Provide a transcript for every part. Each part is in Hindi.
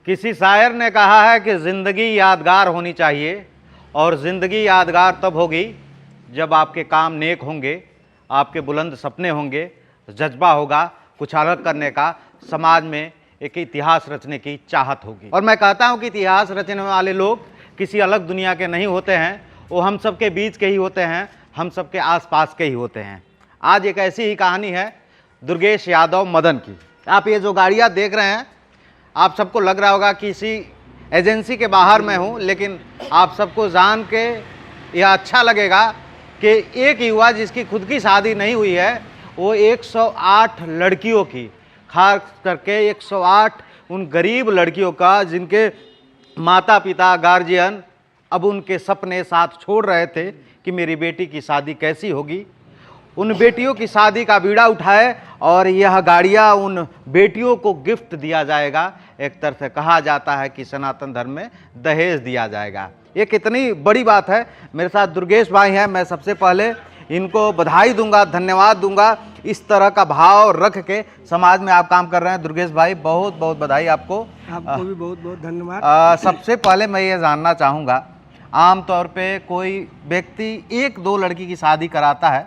किसी शायर ने कहा है कि ज़िंदगी यादगार होनी चाहिए और ज़िंदगी यादगार तब होगी जब आपके काम नेक होंगे, आपके बुलंद सपने होंगे, जज्बा होगा कुछ अलग करने का, समाज में एक इतिहास रचने की चाहत होगी। और मैं कहता हूं कि इतिहास रचने वाले लोग किसी अलग दुनिया के नहीं होते हैं, वो हम सब के बीच के ही होते हैं, हम सब के आसपास के ही होते हैं। आज एक ऐसी ही कहानी है दुर्गेश यादव मदन की। आप ये जो गाड़ियाँ देख रहे हैं, आप सबको लग रहा होगा किसी एजेंसी के बाहर मैं हूँ, लेकिन आप सबको जान के यह अच्छा लगेगा कि एक युवा जिसकी खुद की शादी नहीं हुई है, वो 108 लड़कियों की, खास करके 108 उन गरीब लड़कियों का जिनके माता पिता गार्जियन अब उनके सपने साथ छोड़ रहे थे कि मेरी बेटी की शादी कैसी होगी, उन बेटियों की शादी का बीड़ा उठाए और यह गाड़ियाँ उन बेटियों को गिफ्ट दिया जाएगा। एक तरह से कहा जाता है कि सनातन धर्म में दहेज दिया जाएगा। ये कितनी बड़ी बात है। मेरे साथ दुर्गेश भाई हैं, मैं सबसे पहले इनको बधाई दूंगा, धन्यवाद दूंगा, इस तरह का भाव रख के समाज में आप काम कर रहे हैं। दुर्गेश भाई बहुत बहुत बधाई आपको भी बहुत बहुत धन्यवाद। सबसे पहले मैं ये जानना चाहूँगा, आमतौर पे कोई व्यक्ति एक दो लड़की की शादी कराता है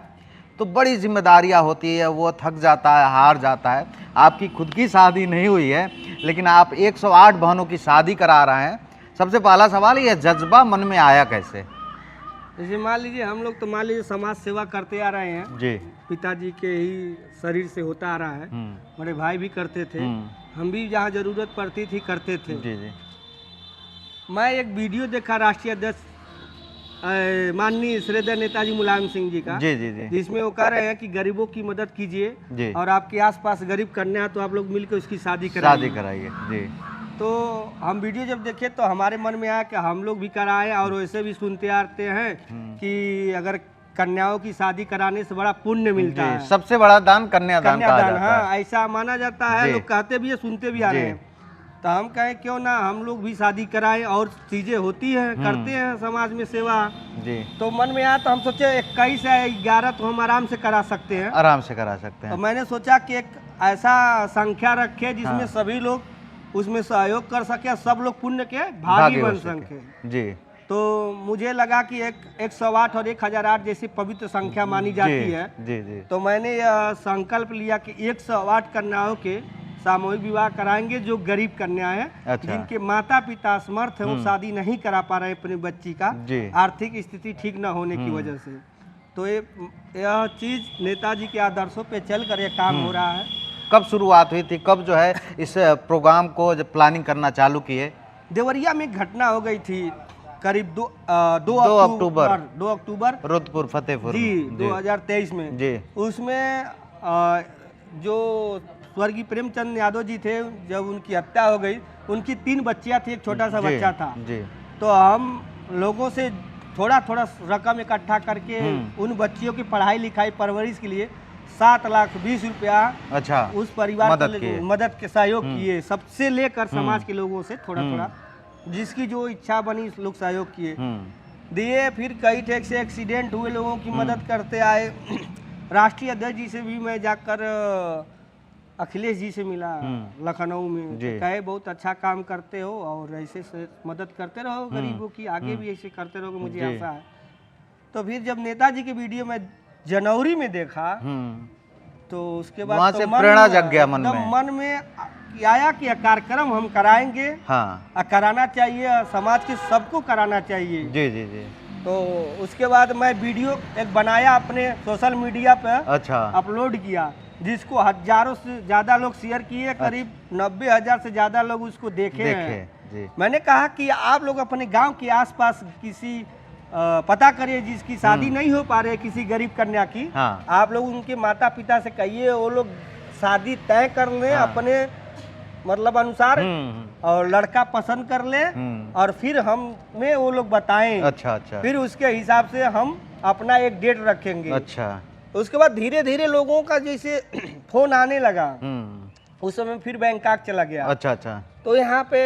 तो बड़ी जिम्मेदारियां होती है, वो थक जाता है, हार जाता है। आपकी खुद की शादी नहीं हुई है, लेकिन आप 108 बहनों की शादी करा रहे हैं। सबसे पहला सवाल, ये जज्बा मन में आया कैसे? जैसे मान लीजिए हम लोग तो मान लीजिए समाज सेवा करते आ रहे हैं जी। पिताजी के ही शरीर से होता आ रहा है, बड़े भाई भी करते थे, हम भी जहाँ जरूरत पड़ती थी करते थे। जी जी। मैं एक वीडियो देखा राष्ट्रीय अध्यक्ष माननीय श्रद्धेय नेताजी मुलायम सिंह जी का, जी जी जी, जिसमें वो कह रहे हैं कि गरीबों की मदद कीजिए और आपके आसपास गरीब कन्या तो आप लोग मिलकर उसकी शादी कराइए। जी। तो हम वीडियो जब देखे तो हमारे मन में आया कि हम लोग भी कराएं, और वैसे भी सुनते आते हैं कि अगर कन्याओं की शादी कराने से बड़ा पुण्य मिलता है, सबसे बड़ा दान कन्यादान कहा जाता है। हाँ, ऐसा माना जाता है, लोग कहते भी है, सुनते भी आ रहे हैं। तो हम कहें क्यों ना हम लोग भी शादी कराएं, और चीजें होती हैं, करते हैं समाज में सेवा जी। तो मन में आया तो हम सोचे 21 या 11 तो हम आराम से करा सकते हैं, आराम से करा सकते हैं। तो मैंने सोचा कि एक ऐसा संख्या रखे जिसमें सभी लोग उसमें सहयोग कर सके, सब लोग पुण्य के भागी बन सके जी। तो मुझे लगा कि 108 और 1008 जैसी पवित्र संख्या मानी जाती है जी जी। तो मैंने यह संकल्प लिया कि 108 कन्याओं के सामूहिक विवाह कराएंगे जो गरीब कन्या है। अच्छा। जिनके माता पिता असमर्थ है, वो शादी नहीं करा पा रहे अपनी बच्ची का, आर्थिक स्थिति ठीक न होने की वजह से। तो यह चीज नेताजी के आदर्शों पे चलकर यह काम हो रहा है। कब शुरुआत हुई थी, कब जो है इस प्रोग्राम को जब प्लानिंग करना चालू किए? देवरिया में घटना हो गई थी करीब 2 अक्टूबर रुद्रपुर फतेहपुर जी 2023 में जी। उसमें जो स्वर्गीय प्रेमचंद यादव जी थे, जब उनकी हत्या हो गई, उनकी 3 बच्चियां थी, एक छोटा सा बच्चा था जी। तो हम लोगों से थोड़ा थोड़ा रकम इकट्ठा करके उन बच्चियों की पढ़ाई लिखाई परवरिश के लिए 7,20,000 रुपया अच्छा उस परिवार को मदद के सहयोग किए, सबसे लेकर समाज के लोगों से थोड़ा थोड़ा जिसकी जो इच्छा बनी लोग सहयोग किए दिए। फिर कई ठेक से एक्सीडेंट हुए लोगों की मदद करते आए। राष्ट्रीय अध्यक्ष जी से भी मैं जाकर अखिलेश जी से मिला लखनऊ में, कहे बहुत अच्छा काम करते हो और ऐसे से मदद करते रहो गरीबों की, आगे भी ऐसे करते रहोगे, मुझे आशा है। तो फिर जब नेताजी की वीडियो में जनवरी में देखा तो उसके बाद वहाँ से प्रेरणा जग गया मन में आया कि कार्यक्रम हम कराएंगे। हाँ। कराना चाहिए, समाज के सबको कराना चाहिए जी जी जी। तो उसके बाद मैं वीडियो एक बनाया, अपने सोशल मीडिया पे अच्छा अपलोड किया, जिसको हजारों से ज्यादा लोग शेयर किए, करीब 90,000 से ज्यादा लोग उसको देखे हैं। मैंने कहा कि आप लोग अपने गांव के आसपास किसी पता करिए जिसकी शादी नहीं हो पा रही किसी गरीब कन्या की। हाँ। आप लोग उनके माता पिता से कहिए वो लोग शादी तय कर ले। हाँ। अपने मतलब अनुसार और लड़का पसंद कर ले और फिर हमें वो लोग बताएं। अच्छा अच्छा। फिर उसके हिसाब से हम अपना एक डेट रखेंगे। अच्छा। उसके बाद धीरे धीरे लोगों का जैसे फोन आने लगा, उस समय फिर बैंकॉक चला गया। अच्छा अच्छा। तो यहाँ पे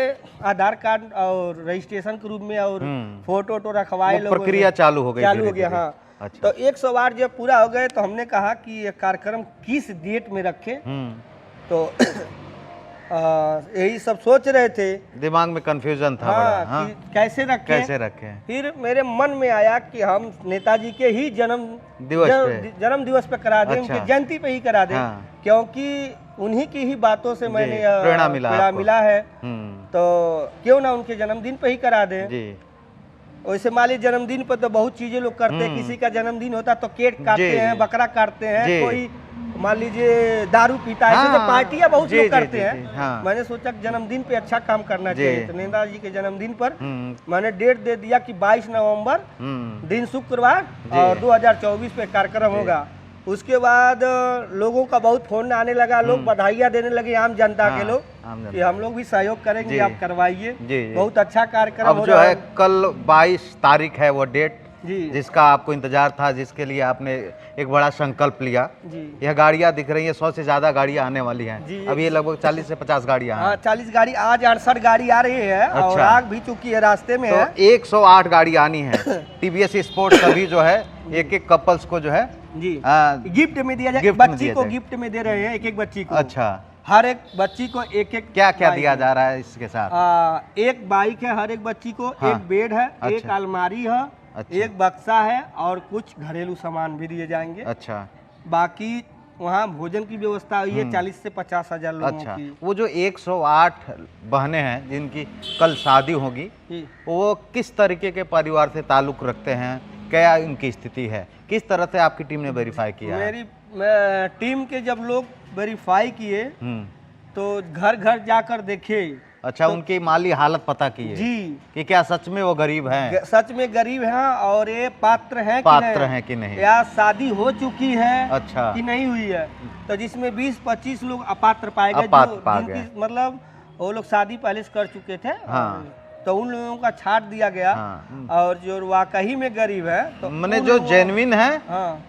आधार कार्ड और रजिस्ट्रेशन के रूप में और फोटो रखवाए, लोग प्रक्रिया चालू हो गया। हाँ। अच्छा। तो 108 जब पूरा हो गए तो हमने कहा कि ये कार्यक्रम किस डेट में रखें। तो यही सब सोच रहे थे, दिमाग में कंफ्यूजन था हाँ, बड़ा, हाँ? कि कैसे रखें। फिर मेरे मन में आया कि हम नेताजी के ही जन्म दिवस पे करा दें, उनकी जयंती पे ही करा दें, क्योंकि उन्हीं की ही बातों से मैंने प्रेरणा मिला है, तो क्यों ना उनके जन्मदिन पे ही करा दें। वैसे मान लीजिए जन्मदिन पर तो बहुत चीजें लोग करते हैं, किसी का जन्मदिन होता तो केक काटते हैं, बकरा काटते हैं, कोई मान लीजिए दारू पीता है, तो पार्टियां बहुत लोग करते हैं। मैंने सोचा जन्मदिन पे अच्छा काम करना चाहिए, तो नेताजी के जन्मदिन पर मैंने डेट दे दिया कि 22 नवंबर दिन शुक्रवार और 2024 पे कार्यक्रम होगा। उसके बाद लोगों का बहुत फोन आने लगा, लोग बधाइयाँ देने लगे, आम जनता के लोग, कि हम लोग भी सहयोग करेंगे, आप करवाइए, बहुत अच्छा कार्यक्रम अब जो है कल 22 तारीख है वो डेट जिसका आपको इंतजार था, जिसके लिए आपने एक बड़ा संकल्प लिया। यह गाड़ियाँ दिख रही हैं, 100 से ज्यादा गाड़ियाँ आने वाली हैं। अब ये लगभग 40 से 50 गाड़ियाँ हैं। 40 गाड़ी, आज 68 गाड़ी आ रही है, और आग भी चुकी है, रास्ते में है। 108 गाड़ी आनी है। टीवीएस स्पोर्ट्स सभी जो है एक कपल्स को जो है गिफ्ट में दिया जाए, बच्ची को गिफ्ट में दे रहे हैं, एक बच्ची को। अच्छा, हर एक बच्ची को एक क्या दिया जा रहा है इसके साथ? एक बाइक है हर एक बच्ची को, एक बेड है, एक अलमारी है, एक बक्सा है, और कुछ घरेलू सामान भी दिए जाएंगे। अच्छा, बाकी वहाँ भोजन की व्यवस्था हुई है 40 से 50 हजार लोगों की। वो जो 108 बहनें हैं जिनकी कल शादी होगी, वो किस तरीके के परिवार से ताल्लुक रखते हैं, क्या उनकी स्थिति है, किस तरह से आपकी टीम ने वेरीफाई किया? मेरी टीम के जब लोग वेरीफाई किए तो घर घर जाकर देखे। अच्छा, तो उनकी माली हालत पता की है जी, कि क्या सच में वो गरीब हैं? सच में गरीब हैं, और ये पात्र हैं कि नहीं, या शादी हो चुकी है, अच्छा, कि नहीं हुई है। तो जिसमें 20-25 लोग अपात्र पाए गए, जिनकी मतलब वो लोग शादी पहले से कर चुके थे, तो उन लोगों का छाट दिया गया। और जो वाकई में गरीब है, तो मैंने जो जेन्युइन है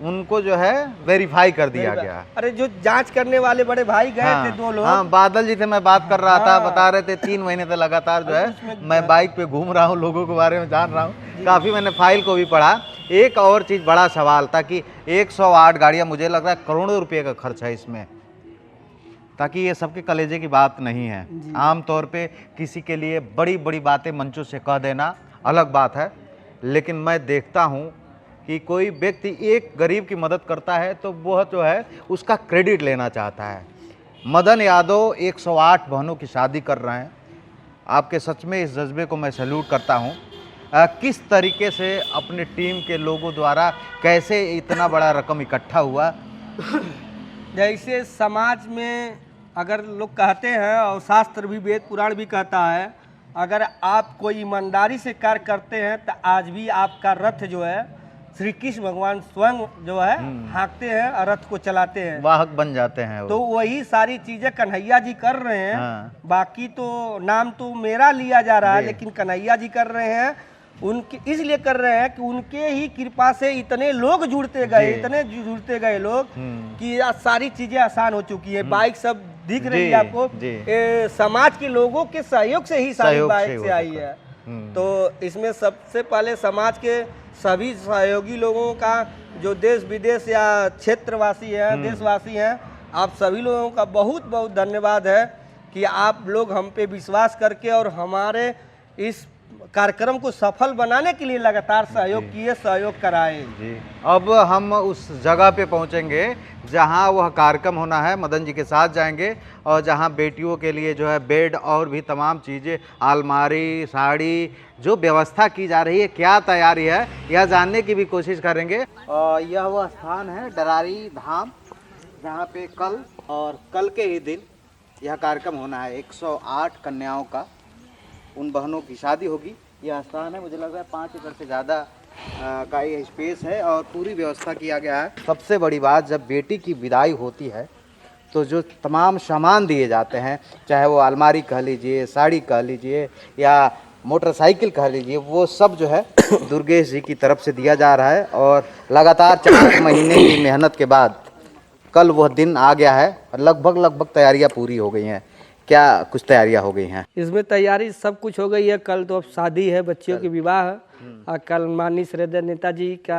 उनको जो है वेरीफाई कर दिया गया। अरे जो जांच करने वाले बड़े भाई गए थे 2 लोग, बादल जी से मैं बात कर रहा था, बता रहे थे 3 महीने से लगातार जो है मैं बाइक पे घूम रहा हूँ, लोगों के बारे में जान रहा हूँ, काफी मैंने फाइल को भी पढ़ा। एक और चीज बड़ा सवाल था कि 108 गाड़ियां, मुझे लग रहा है करोड़ों रुपये का खर्च है इसमें, ताकि ये सबके कलेजे की बात नहीं है। आमतौर पे किसी के लिए बड़ी बड़ी बातें मंचों से कह देना अलग बात है, लेकिन मैं देखता हूँ कि कोई व्यक्ति एक गरीब की मदद करता है तो वह जो है उसका क्रेडिट लेना चाहता है। मदन यादव 108 बहनों की शादी कर रहे हैं, आपके सच में इस जज्बे को मैं सैल्यूट करता हूँ। किस तरीके से अपने टीम के लोगों द्वारा कैसे इतना बड़ा रकम इकट्ठा हुआ? जैसे समाज में अगर लोग कहते हैं, और शास्त्र भी, वेद पुराण भी कहता है, अगर आप कोई ईमानदारी से कार्य करते हैं तो आज भी आपका रथ जो है श्री कृष्ण भगवान स्वयं जो है हाँकते हैं और रथ को चलाते हैं, वाहक बन जाते हैं वो। तो वही सारी चीजें कन्हैया जी कर रहे हैं। बाकी तो नाम तो मेरा लिया जा रहा है, लेकिन कन्हैया जी कर रहे हैं, उनके इसलिए कर रहे हैं कि उनके ही कृपा से इतने लोग जुड़ते गए लोग कि सारी चीजें आसान हो चुकी है। बाइक सब दिख रही है आपको, समाज के लोगों के सहयोग से ही सारी बाइक से आई है। तो इसमें सबसे पहले समाज के सभी सहयोगी लोगों का, जो देश विदेश या क्षेत्रवासी है, देशवासी हैं, आप सभी लोगों का बहुत बहुत धन्यवाद है कि आप लोग हम पे विश्वास करके और हमारे इस कार्यक्रम को सफल बनाने के लिए लगातार सहयोग किए, सहयोग कराए। जी, अब हम उस जगह पे पहुंचेंगे जहां वह कार्यक्रम होना है, मदन जी के साथ जाएंगे, और जहां बेटियों के लिए जो है बेड और भी तमाम चीज़ें, अलमारी, साड़ी, जो व्यवस्था की जा रही है, क्या तैयारी है, यह जानने की भी कोशिश करेंगे। यह वह स्थान है डरारी धाम, जहाँ पे कल के ही दिन यह कार्यक्रम होना है। 108 कन्याओं का, उन बहनों की शादी होगी। यह स्थान है, मुझे लग रहा है 5 एकड़ से ज़्यादा का ये स्पेस है और पूरी व्यवस्था किया गया है। सबसे बड़ी बात, जब बेटी की विदाई होती है तो जो तमाम सामान दिए जाते हैं, चाहे वो अलमारी कह लीजिए, साड़ी कह लीजिए, या मोटरसाइकिल कह लीजिए, वो सब जो है दुर्गेश जी की तरफ से दिया जा रहा है। और लगातार 4 महीने की मेहनत के बाद कल वह दिन आ गया है और लगभग तैयारियाँ पूरी हो गई हैं। क्या कुछ तैयारियां हो गई हैं? इसमें तैयारी सब कुछ हो गई है। कल तो अब शादी है, बच्चियों की विवाह है, और कल माननीय श्रद्धेय नेताजी का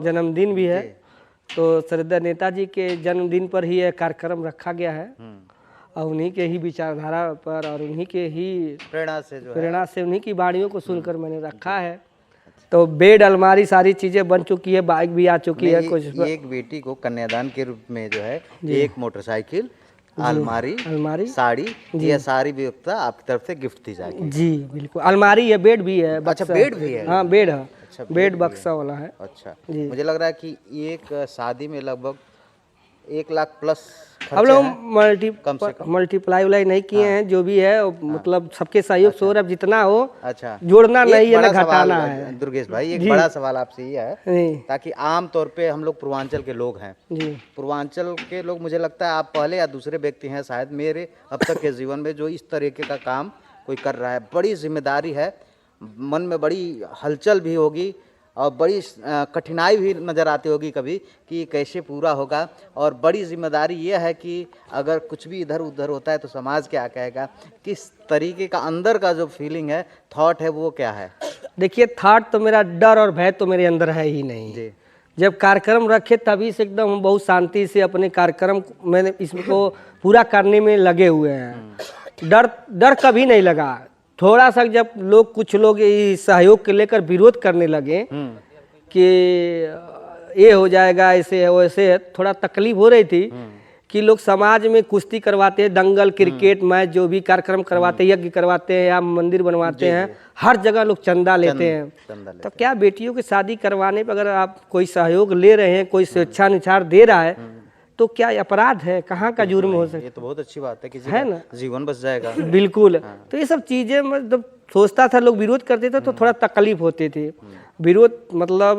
जन्मदिन भी है, तो श्रद्धेय नेताजी के जन्मदिन पर ही यह कार्यक्रम रखा गया है। और उन्हीं के ही विचारधारा पर और उन्हीं के ही प्रेरणा से उन्हीं की वाणियों को सुनकर मैंने रखा है। तो बेड, अलमारी सारी चीज़ें बन चुकी है, बाइक भी आ चुकी है। कुछ एक बेटी को कन्यादान के रूप में जो है एक मोटरसाइकिल, अलमारी, साड़ी, ये सारी व्यवस्था आपकी तरफ से गिफ्ट दी जाएगी। जी बिल्कुल, अलमारी है, बेड भी है। अच्छा, बेड भी है? हाँ, बेड है। अच्छा, बेड बक्सा वाला है। अच्छा जी। मुझे लग रहा है कि एक शादी में लगभग 1 लाख प्लस हम लोग मल्टीप्लाई उलाई नहीं किए हैं, जो भी है मतलब सबके सहयोग से, अब जितना हो अच्छा जोड़ना नहीं है ना घटाना है। दुर्गेश भाई, एक बड़ा सवाल आपसे ये है, ताकि आम तौर पे हम लोग पूर्वांचल के लोग हैं जी, पूर्वांचल के लोग, मुझे लगता है आप पहले या दूसरे व्यक्ति हैं शायद मेरे अब तक के जीवन में जो इस तरीके का काम कोई कर रहा है। बड़ी जिम्मेदारी है, मन में बड़ी हलचल भी होगी और बड़ी कठिनाई भी नज़र आती होगी कभी कि कैसे पूरा होगा। और बड़ी जिम्मेदारी ये है कि अगर कुछ भी इधर उधर होता है तो समाज क्या कहेगा, किस तरीके का अंदर का जो फीलिंग है, थॉट है, वो क्या है? देखिए, थॉट तो मेरा डर और भय तो मेरे अंदर है ही नहीं जी। जब कार्यक्रम रखे तभी से एकदम हम बहुत शांति से अपने कार्यक्रम मैंने इसको पूरा करने में लगे हुए हैं। डर कभी नहीं लगा। थोड़ा सा जब कुछ लोग सहयोग के लेकर विरोध करने लगे कि ये हो जाएगा, ऐसे वैसे, थोड़ा तकलीफ हो रही थी कि लोग समाज में कुश्ती करवाते हैं, दंगल, क्रिकेट मैच, जो भी कार्यक्रम करवाते हैं, यज्ञ करवाते हैं या मंदिर बनवाते हैं, हर जगह लोग चंदा लेते हैं। तो क्या बेटियों की शादी करवाने पर अगर आप कोई सहयोग ले रहे हैं, कोई स्वेच्छानुसार दे रहा है, तो क्या अपराध है? कहाँ का जुर्म हो सकता है? ये तो बहुत अच्छी बात है, किसी है ना, जीवन बच जाएगा। बिल्कुल। तो ये सब चीजें जब सोचता था, लोग विरोध करते थे तो थोड़ा तकलीफ होती थी। विरोध मतलब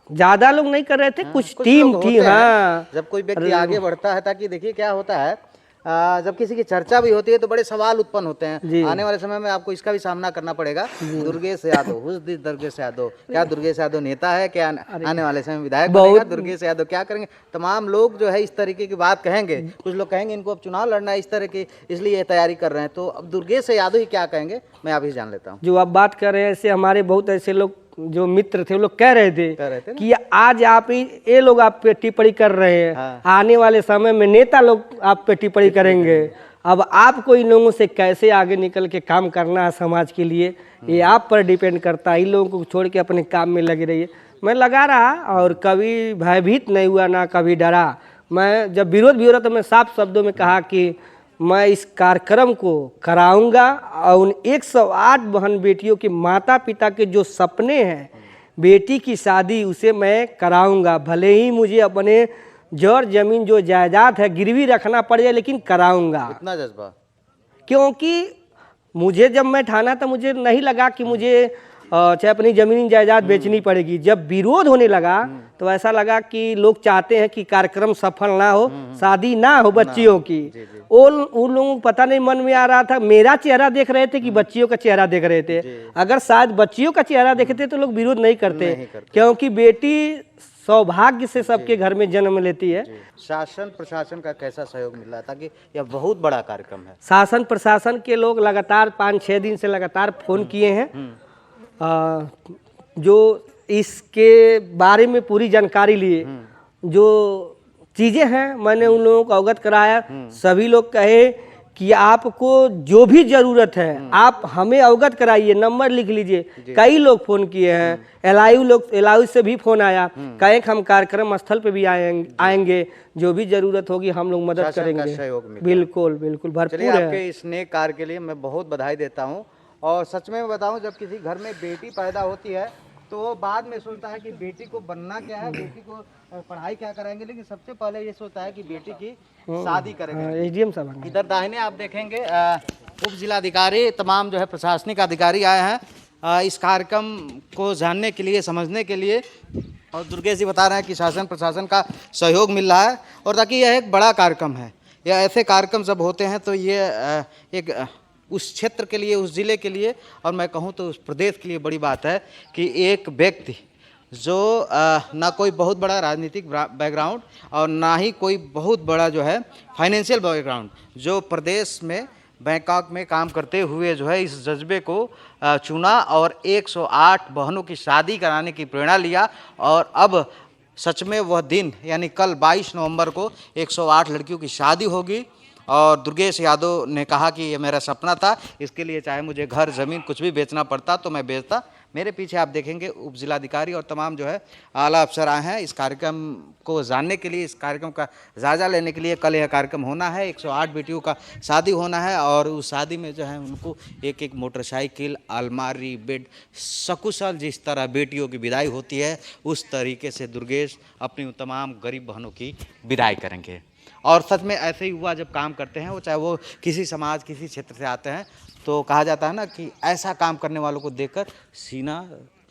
ज्यादा लोग नहीं कर रहे थे, कुछ टीम थी। हाँ, जब कोई व्यक्ति आगे बढ़ता है, ताकि देखिए क्या होता है, जब किसी की चर्चा भी होती है तो बड़े सवाल उत्पन्न होते हैं। आने वाले समय में आपको इसका भी सामना करना पड़ेगा। दुर्गेश यादव, दुर्गेश यादव, क्या दुर्गेश यादव नेता है? क्या आने वाले समय विधायक बनेगा? दुर्गेश यादव क्या करेंगे? तमाम लोग जो है इस तरीके की बात कहेंगे। कुछ लोग कहेंगे इनको अब चुनाव लड़ना है, इस तरह की इसलिए तैयारी कर रहे हैं। तो अब दुर्गेश यादव ही क्या कहेंगे, मैं अभी जान लेता हूँ। जो आप बात कर रहे हैं, ऐसे हमारे बहुत ऐसे लोग जो मित्र थे वो लोग कह रहे थे कि आज आप ये लोग आप पे टिप्पणी कर रहे हैं, हाँ। आने वाले समय में नेता लोग आप पे टिप्पणी करेंगे। अब आपको इन लोगों से कैसे आगे निकल के काम करना है समाज के लिए, ये आप पर डिपेंड करता है। इन लोगों को छोड़ के अपने काम में लगे रहिए। मैं लगा रहा और कभी भयभीत नहीं हुआ, ना कभी डरा। मैं जब विरोध भी हो रहा तो मैं साफ शब्दों में कहा कि मैं इस कार्यक्रम को कराऊंगा और उन 108 बहन बेटियों के माता पिता के जो सपने हैं बेटी की शादी, उसे मैं कराऊंगा। भले ही मुझे अपने जड़ जमीन जो जायदाद है गिरवी रखना पड़ जाए, लेकिन कराऊंगा। इतना जज्बा? क्योंकि मुझे जब मैं ठाना था, मुझे नहीं लगा कि मुझे चाहे अपनी जमीन जायदाद बेचनी पड़ेगी। जब विरोध होने लगा तो ऐसा लगा कि लोग चाहते हैं कि कार्यक्रम सफल ना हो, शादी ना हो बच्चियों की। उन लोगों को पता नहीं मन में आ रहा था, मेरा चेहरा देख रहे थे कि बच्चियों का चेहरा देख रहे थे। अगर शायद बच्चियों का चेहरा देखते तो लोग विरोध नहीं करते, क्योंकि बेटी सौभाग्य से सबके घर में जन्म लेती है। शासन प्रशासन का कैसा सहयोग मिल रहा है, ताकि यह बहुत बड़ा कार्यक्रम है? शासन प्रशासन के लोग लगातार 5-6 दिन से लगातार फोन किए हैं, जो इसके बारे में पूरी जानकारी लिए, जो चीज़ें हैं मैंने उन लोगों को अवगत कराया। सभी लोग कहे कि आपको जो भी ज़रूरत है आप हमें अवगत कराइए, नंबर लिख लीजिए। कई लोग फ़ोन किए हैं, एलआईयू से भी फ़ोन आया, कहे हम कार्यक्रम स्थल पे भी आएंगे, जो भी ज़रूरत होगी हम लोग मदद करेंगे। बिल्कुल बिल्कुल, भरपूर है। आपके इस नेक कार्य के लिए मैं बहुत बधाई देता हूँ। और सच में बताऊं, जब किसी घर में बेटी पैदा होती है तो वो बाद में सोचता है कि बेटी को बनना क्या है, बेटी को पढ़ाई क्या कराएंगे, लेकिन सबसे पहले ये सोचता है कि बेटी की शादी करेंगे। एसडीएम साहब इधर दाहिने आप देखेंगे उप जिलाधिकारी, तमाम जो है प्रशासनिक अधिकारी आए हैं इस कार्यक्रम को जानने के लिए, समझने के लिए। और दुर्गेश जी बता रहे हैं कि शासन प्रशासन का सहयोग मिल रहा है, और ताकि यह एक बड़ा कार्यक्रम है। यह ऐसे कार्यक्रम जब होते हैं तो ये एक उस क्षेत्र के लिए, उस ज़िले के लिए, और मैं कहूँ तो उस प्रदेश के लिए बड़ी बात है कि एक व्यक्ति जो ना कोई बहुत बड़ा राजनीतिक बैकग्राउंड और ना ही कोई बहुत बड़ा जो है फाइनेंशियल बैकग्राउंड, जो प्रदेश में बैंकॉक में काम करते हुए जो है इस जज्बे को चुना और 108 बहनों की शादी कराने की प्रेरणा लिया। और अब सच में वह दिन, यानी कल 22 नवंबर को 108 लड़कियों की शादी होगी। और दुर्गेश यादव ने कहा कि ये मेरा सपना था, इसके लिए चाहे मुझे घर ज़मीन कुछ भी बेचना पड़ता तो मैं बेचता। मेरे पीछे आप देखेंगे उप जिलाधिकारी और तमाम जो है आला अफसर आए हैं इस कार्यक्रम को जानने के लिए, इस कार्यक्रम का जायजा लेने के लिए। कल यह कार्यक्रम होना है, 108 बेटियों का शादी होना है और उस शादी में जो है उनको एक एक मोटरसाइकिल, अलमारी, बेड सकुशल जिस तरह बेटियों की विदाई होती है उस तरीके से दुर्गेश अपनी तमाम गरीब बहनों की विदाई करेंगे। और सच में ऐसे ही युवा जब काम करते हैं, वो चाहे वो किसी समाज किसी क्षेत्र से आते हैं, तो कहा जाता है ना कि ऐसा काम करने वालों को देखकर सीना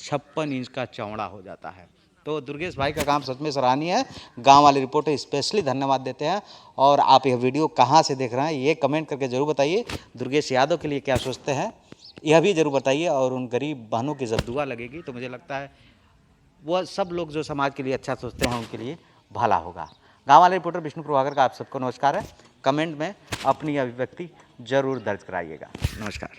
56 इंच का चौड़ा हो जाता है। तो दुर्गेश भाई का काम सच में सराहनीय है। गांव वाले रिपोर्टर स्पेशली धन्यवाद देते हैं। और आप यह वीडियो कहां से देख रहे हैं ये कमेंट करके ज़रूर बताइए। दुर्गेश यादव के लिए क्या सोचते हैं यह भी ज़रूर बताइए। और उन गरीब बहनों की जब दुआ लगेगी तो मुझे लगता है वह सब लोग जो समाज के लिए अच्छा सोचते हैं उनके लिए भला होगा। गाँव वाले रिपोर्टर विष्णु प्रभाकर का आप सबको नमस्कार है। कमेंट में अपनी अभिव्यक्ति जरूर दर्ज कराइएगा। नमस्कार।